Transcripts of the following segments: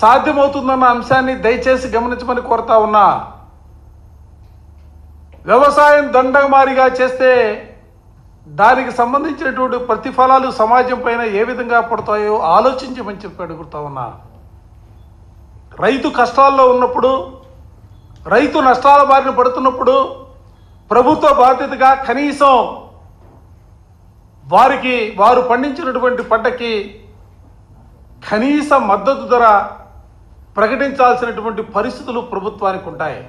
సాధ్యమవుతుందన్న అంశాన్ని దయచేసి గమనించమని కోరుతా ఉన్నా. వ్యవసాయం దండమారిగా చేస్తే దానికి సంబంధించినటువంటి ప్రతిఫలాలు సమాజం పైన ఏ విధంగా పడతాయో ఆలోచించమని చెప్పి అడుగుతా ఉన్నా. రైతు కష్టాల్లో ఉన్నప్పుడు, రైతు నష్టాల బారిన పడుతున్నప్పుడు ప్రభుత్వ బాధ్యతగా కనీసం వారు పండించినటువంటి పంటకి కనీస మద్దతు ధర ప్రకటించాల్సినటువంటి పరిస్థితులు ప్రభుత్వానికి ఉంటాయి.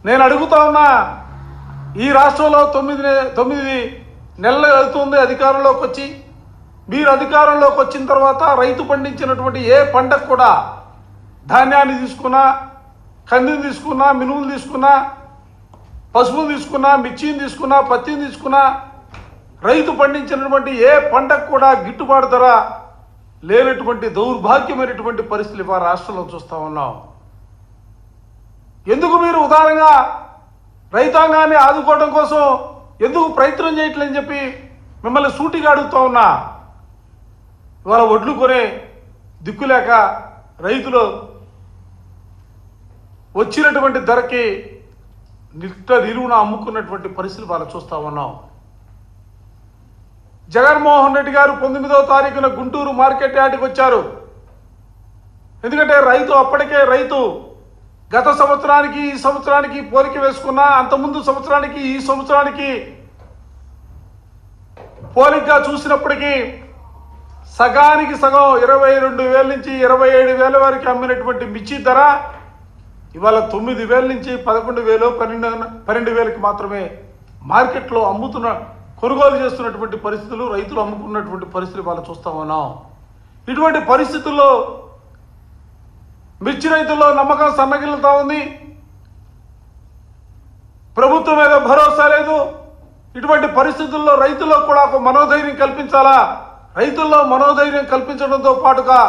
నేను అడుగుతా ఉన్నా, ఈ రాష్ట్రంలో 9 నెలలు అవుతుంది అధికారంలోకి వచ్చి. మీరు అధికారంలోకి వచ్చిన తర్వాత రైతు పండించినటువంటి ఏ పంటకు కూడా ధాన్యాన్ని తీసుకున్నా, కందిని తీసుకున్నా, మినుములు తీసుకున్నా, పసుపును తీసుకున్నా, మిర్చిని తీసుకున్నా, పత్తిని తీసుకున్నా, రైతు పండించినటువంటి ఏ పంటకు కూడా గిట్టుబాటు ధర లేనటువంటి దౌర్భాగ్యమైనటువంటి పరిస్థితులు ఇవాళ రాష్ట్రంలో చూస్తూ ఉన్నాం. ఎందుకు మీరు ఉదారంగా రైతాంగాన్ని ఆదుకోవడం కోసం ఎందుకు ప్రయత్నం చేయట్లేదని చెప్పి మిమ్మల్ని సూటిగా అడుగుతా ఉన్నా. ఇవాళ వడ్లు కొనే దిక్కులేక రైతులు వచ్చినటువంటి ధరకి నిలువున అమ్ముకున్నటువంటి పరిస్థితులు వాళ్ళు చూస్తూ ఉన్నాం. జగన్మోహన్ రెడ్డి గారు 19వ తారీఖున గుంటూరు మార్కెట్ యార్డ్కి వచ్చారు. ఎందుకంటే అప్పటికే రైతు గత సంవత్సరానికి ఈ సంవత్సరానికి పోలిక వేసుకున్నా, అంతకుముందు సంవత్సరానికి ఈ సంవత్సరానికి పోలికగా చూసినప్పటికీ సగానికి సగం 22,000 నుంచి 27,000 వరకు అమ్మినటువంటి మిర్చి ధర ఇవాళ 9,000 నుంచి 11,000, 12,000కి మాత్రమే మార్కెట్లో కొనుగోలు చేస్తున్నటువంటి పరిస్థితులు, రైతులు అమ్ముకున్నటువంటి పరిస్థితులు వాళ్ళు చూస్తూ ఉన్నాం. ఇటువంటి పరిస్థితుల్లో మిర్చి రైతుల్లో నమ్మకం సన్నగిల్లుతా ఉంది. ప్రభుత్వం మీద భరోసా లేదు. ఇటువంటి పరిస్థితుల్లో రైతుల్లో కూడా ఒక మనోధైర్యం కల్పించాలా. రైతుల్లో మనోధైర్యం కల్పించడంతో పాటుగా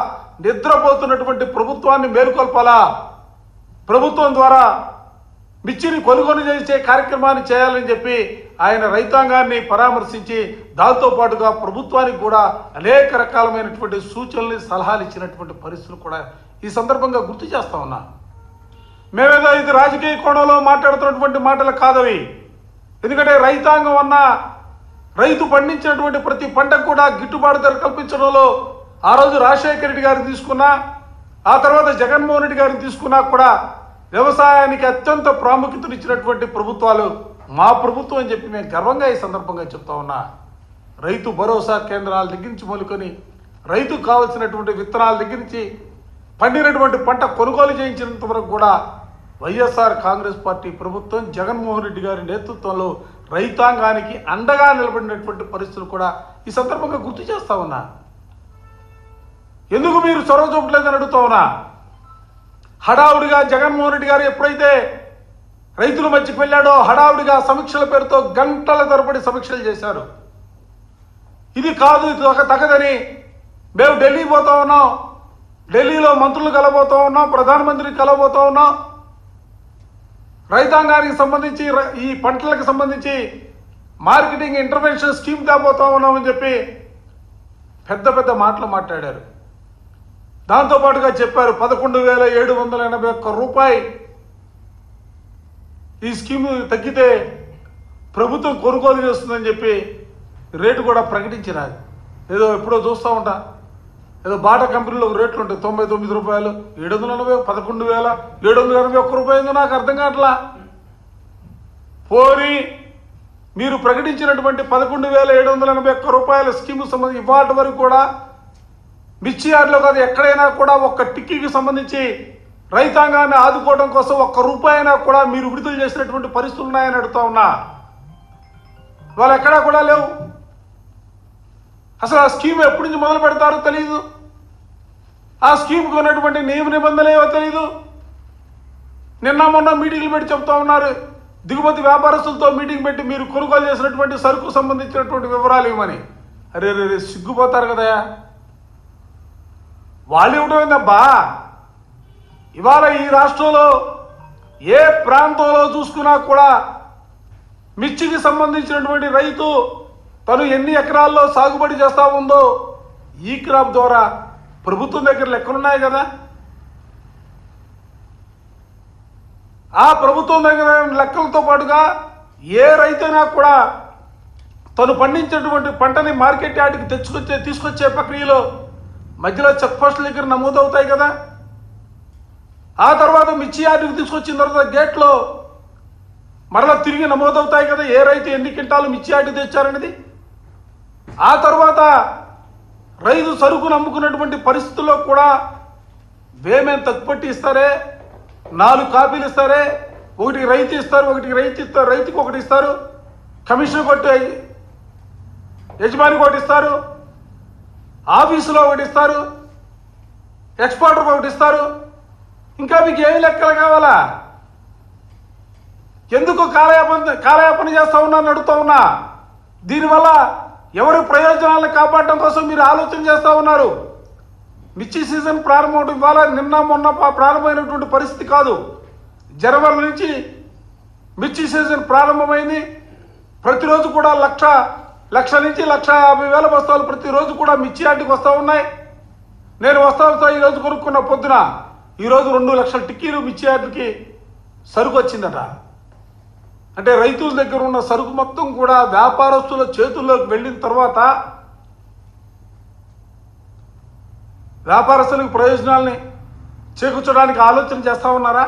నిద్రపోతున్నటువంటి ప్రభుత్వాన్ని మేలుకొల్పాలా. ప్రభుత్వం ద్వారా మిర్చిని కొనుగోలు చేసే కార్యక్రమాన్ని చేయాలని చెప్పి ఆయన రైతాంగాన్ని పరామర్శించి దాంతోపాటుగా ప్రభుత్వానికి కూడా అనేక రకాలమైనటువంటి సూచనలు, సలహాలు ఇచ్చినటువంటి పరిస్థితులు కూడా ఈ సందర్భంగా గుర్తు చేస్తా ఉన్నా. మేమేదో ఇది రాజకీయ కోణంలో మాట్లాడుతున్నటువంటి మాటలు కాదవి. ఎందుకంటే రైతాంగం అన్న రైతు పండించినటువంటి ప్రతి పంటకు కూడా గిట్టుబాటు ధర కల్పించడంలో ఆ రోజు రాజశేఖర రెడ్డి గారిని తీసుకున్నా, ఆ తర్వాత జగన్మోహన్ రెడ్డి గారిని తీసుకున్నా కూడా వ్యవసాయానికి అత్యంత ప్రాముఖ్యతనిచ్చినటువంటి ప్రభుత్వాలు మా ప్రభుత్వం అని చెప్పి నేను గర్వంగా ఈ సందర్భంగా చెప్తా ఉన్నా. రైతు భరోసా కేంద్రాల దగ్గర నుంచి మొదలుకొని రైతుకు కావాల్సినటువంటి విత్తనాల దగ్గర నుంచి పండినటువంటి పంట కొనుగోలు చేయించినంత వరకు కూడా వైఎస్ఆర్ కాంగ్రెస్ పార్టీ ప్రభుత్వం జగన్మోహన్ రెడ్డి గారి నేతృత్వంలో రైతాంగానికి అండగా నిలబడినటువంటి పరిస్థితులు కూడా ఈ సందర్భంగా గుర్తు చేస్తా ఉన్నా. ఎందుకు మీరు చొరవ చూపట్లేదని అడుగుతా ఉన్నా. హడావుడిగా జగన్మోహన్ రెడ్డి గారు ఎప్పుడైతే రైతుల మధ్యకి వెళ్ళాడో హడావుడిగా సమీక్షల పేరుతో గంటల తరబడి సమీక్షలు చేశారు. ఇది కాదు, ఇది తగదని మేము ఢిల్లీ పోతా ఉన్నాం, ఢిల్లీలో మంత్రులు కలబోతా ఉన్నాం, ప్రధానమంత్రిని కలబోతా ఉన్నాం, రైతాంగానికి సంబంధించి ఈ పంటలకు సంబంధించి మార్కెటింగ్ ఇంటర్వెన్షన్ స్కీమ్ కాబోతా ఉన్నామని చెప్పి పెద్ద పెద్ద మాటలు మాట్లాడారు. దాంతోపాటుగా చెప్పారు 11,781 రూపాయి ఈ స్కీమ్ తగ్గితే ప్రభుత్వం కొనుగోలు చేస్తుందని చెప్పి రేటు కూడా ప్రకటించినారు. ఏదో ఎప్పుడో చూస్తూ ఉంటా, ఏదో బాటా కంపెనీలో రేట్లు ఉంటాయి 99 రూపాయలు, 780, 11,781 రూపాయలు. నాకు అర్థం కావట్లా. పోనీ మీరు ప్రకటించినటువంటి 11,781 రూపాయల స్కీమ్ సంబంధించి ఇవాటి వరకు కూడా మిర్చి యార్డ్లో కాదు ఎక్కడైనా కూడా ఒక్క టిక్కీకి సంబంధించి రైతాంగాన్ని ఆదుకోవడం కోసం ₹1 అయినా కూడా మీరు విడుదల చేసినటువంటి పరిస్థితులు ఉన్నాయని అడుగుతా ఉన్నా. వాళ్ళు ఎక్కడా కూడా లేవు. అసలు ఆ స్కీమ్ ఎప్పటి నుంచి మొదలు పెడతారో తెలియదు. ఆ స్కీమ్కి ఉన్నటువంటి నియమ నిబంధనలు ఏవో తెలియదు. నిన్న మొన్న మీటింగ్లు పెట్టి చెప్తా ఉన్నారు, దిగుమతి వ్యాపారస్తులతో మీటింగ్ పెట్టి మీరు కొనుగోలు చేసినటువంటి సరుకు సంబంధించినటువంటి వివరాలు ఇవ్వమని. అరే రే సిగ్గుపోతారు కదా. వాళ్ళు ఇవ్వటమేందబ్బా. ఇవాళ ఈ రాష్ట్రంలో ఏ ప్రాంతంలో చూసుకున్నా కూడా మిర్చికి సంబంధించినటువంటి రైతు తను ఎన్ని ఎకరాల్లో సాగుబడి చేస్తూ ఉందో ఈ క్రాప్ ద్వారా ప్రభుత్వం దగ్గర లెక్కలున్నాయి కదా. ఆ ప్రభుత్వం దగ్గర లెక్కలతో పాటుగా ఏ రైతైనా కూడా తను పండించినటువంటి పంటని మార్కెట్ యార్డ్కి తీసుకొచ్చే ప్రక్రియలో మధ్యలో చెక్ పోస్టుల దగ్గర నమోదవుతాయి కదా. ఆ తర్వాత మిర్చి యార్డుకి తీసుకొచ్చిన తర్వాత గేట్లో మరలా తిరిగి నమోదవుతాయి కదా, ఏ రైతు ఎన్ని క్వింటాలు మిర్చి యార్డుకి తెచ్చారనేది. ఆ తర్వాత రైతు సరుకును అమ్ముకున్నటువంటి పరిస్థితుల్లో కూడా వేమేం తక్కుపట్టి ఇస్తారే, 4 కాపీలు ఇస్తారే, ఒకటికి రైతు ఇస్తారు, ఒకటికి రైతుకి ఒకటి ఇస్తారు, కమిషన్ కొట్టి యజమానికి ఒకటి ఇస్తారు, ఆఫీసులో ఒకటి ఇస్తారు, ఎక్స్పోర్టర్కి ఒకటి ఇస్తారు. ఇంకా మీకు ఏమి లెక్కలు కావాలా? ఎందుకు కాలయాపన చేస్తా ఉన్నారని అడుగుతా ఉన్నా. దీనివల్ల ఎవరి ప్రయోజనాలను కాపాడటం కోసం మీరు ఆలోచన చేస్తూ ఉన్నారు. మిర్చి సీజన్ ప్రారంభం ఇవాళ నిన్న మొన్న ప్రారంభమైనటువంటి పరిస్థితి కాదు. జనవరి నుంచి మిర్చి సీజన్ ప్రారంభమైంది. ప్రతిరోజు కూడా లక్ష నుంచి 1,50,000 బస్తాలు ప్రతిరోజు కూడా మిర్చి యార్డుకి వస్తూ ఉన్నాయి. నేను వస్తా ఈరోజు కొనుక్కున్న పొద్దున ఈరోజు 2 లక్షల టిక్కీలు మిర్చి యార్డుకి సరుకు వచ్చిందట. అంటే రైతుల దగ్గర ఉన్న సరుకు మొత్తం కూడా వ్యాపారస్తుల చేతుల్లోకి వెళ్ళిన తర్వాత వ్యాపారస్తులకు ప్రయోజనాల్ని చేకూర్చడానికి ఆలోచన చేస్తూ ఉన్నారా?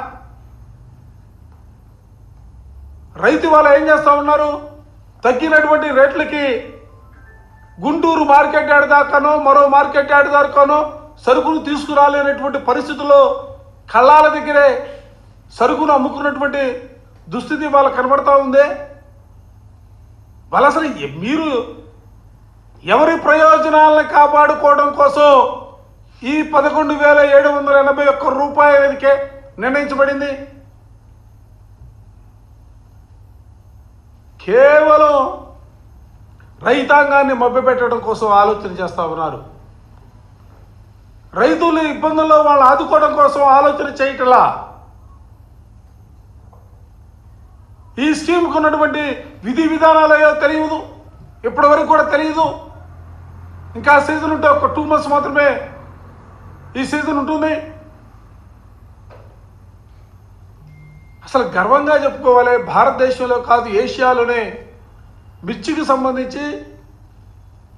రైతు వాళ్ళు ఏం చేస్తూ ఉన్నారు? తగ్గినటువంటి రేట్లకి గుంటూరు మార్కెట్ యార్డ్ దాకానో మరో మార్కెట్ యార్డ్ దాకానో సరుకును తీసుకురాలేనటువంటి పరిస్థితుల్లో కళ్ళాల దగ్గరే సరుకును అమ్ముకున్నటువంటి దుస్థితి వాళ్ళకు కనబడతా ఉందే. వాళ్ళు అసలు మీరు ఎవరి ప్రయోజనాలను కాపాడుకోవడం కోసం ఈ 11,781 రూపాయలకే నిర్ణయించబడింది. కేవలం రైతాంగాన్ని మభ్యపెట్టడం కోసం ఆలోచన చేస్తూ ఉన్నారు. రైతుల ఇబ్బందుల్లో వాళ్ళు ఆదుకోవడం కోసం ఆలోచన చేయటలా. ఈ స్కీమ్కు ఉన్నటువంటి విధి విధానాలు తెలియదు, ఇప్పటి వరకు కూడా తెలియదు. ఇంకా సీజన్ ఉంటే ఒక 2 months మాత్రమే ఈ సీజన్ ఉంటుంది. అసలు గర్వంగా చెప్పుకోవాలి, భారతదేశంలో కాదు ఏషియాలోనే మిర్చికి సంబంధించి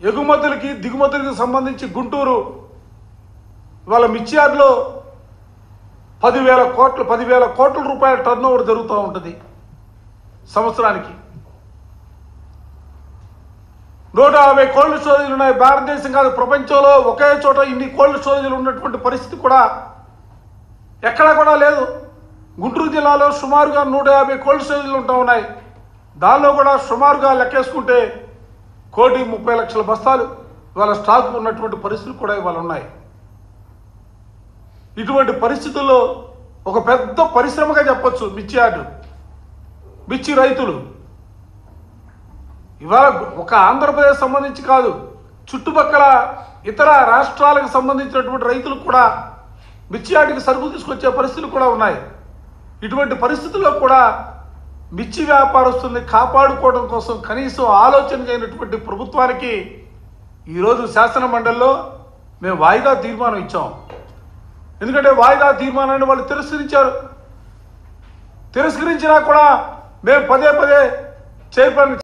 ఎగుమతులకి దిగుమతులకి సంబంధించి గుంటూరు వాళ్ళ మిర్చి యార్డ్లో 10,000 కోట్ల రూపాయల టర్న్ ఓవర్ జరుగుతూ ఉంటుంది సంవత్సరానికి. 150 కోల్డ్ స్టోరేజ్లు ఉన్నాయి. భారతదేశం కాదు ప్రపంచంలో ఒకే చోట ఇన్ని కోల్డ్ స్టోరేజ్లు ఉన్నటువంటి పరిస్థితి కూడా ఎక్కడా కూడా లేదు. గుంటూరు జిల్లాలో సుమారుగా 150 కోల్డ్ స్టోరేజ్లు ఉంటా ఉన్నాయి. దానిలో కూడా సుమారుగా లెక్కేసుకుంటే 1,30,00,000 బస్తాలు ఇవాళ స్టాక్ ఉన్నటువంటి పరిస్థితులు కూడా ఇవాళ ఉన్నాయి. ఇటువంటి పరిస్థితుల్లో ఒక పెద్ద పరిశ్రమగా చెప్పొచ్చు మిర్చి యార్డు. మిర్చి రైతులు ఇవాళ ఒక ఆంధ్రప్రదేశ్ సంబంధించి కాదు, చుట్టుపక్కల ఇతర రాష్ట్రాలకు సంబంధించినటువంటి రైతులు కూడా మిర్చి యార్డుకి సరుకు తీసుకొచ్చే పరిస్థితులు కూడా ఉన్నాయి. ఇటువంటి పరిస్థితుల్లో కూడా మిర్చి వ్యాపారస్తుల్ని కాపాడుకోవడం కోసం కనీసం ఆలోచన చేయనటువంటి ప్రభుత్వానికి ఈరోజు శాసన మండలిలో మేము వాయిదా తీర్మానం ఇచ్చాం. ఎందుకంటే వాయిదా తీర్మానాన్ని వాళ్ళు తిరస్కరించారు. తిరస్కరించినా కూడా మేము పదే చైర్మన్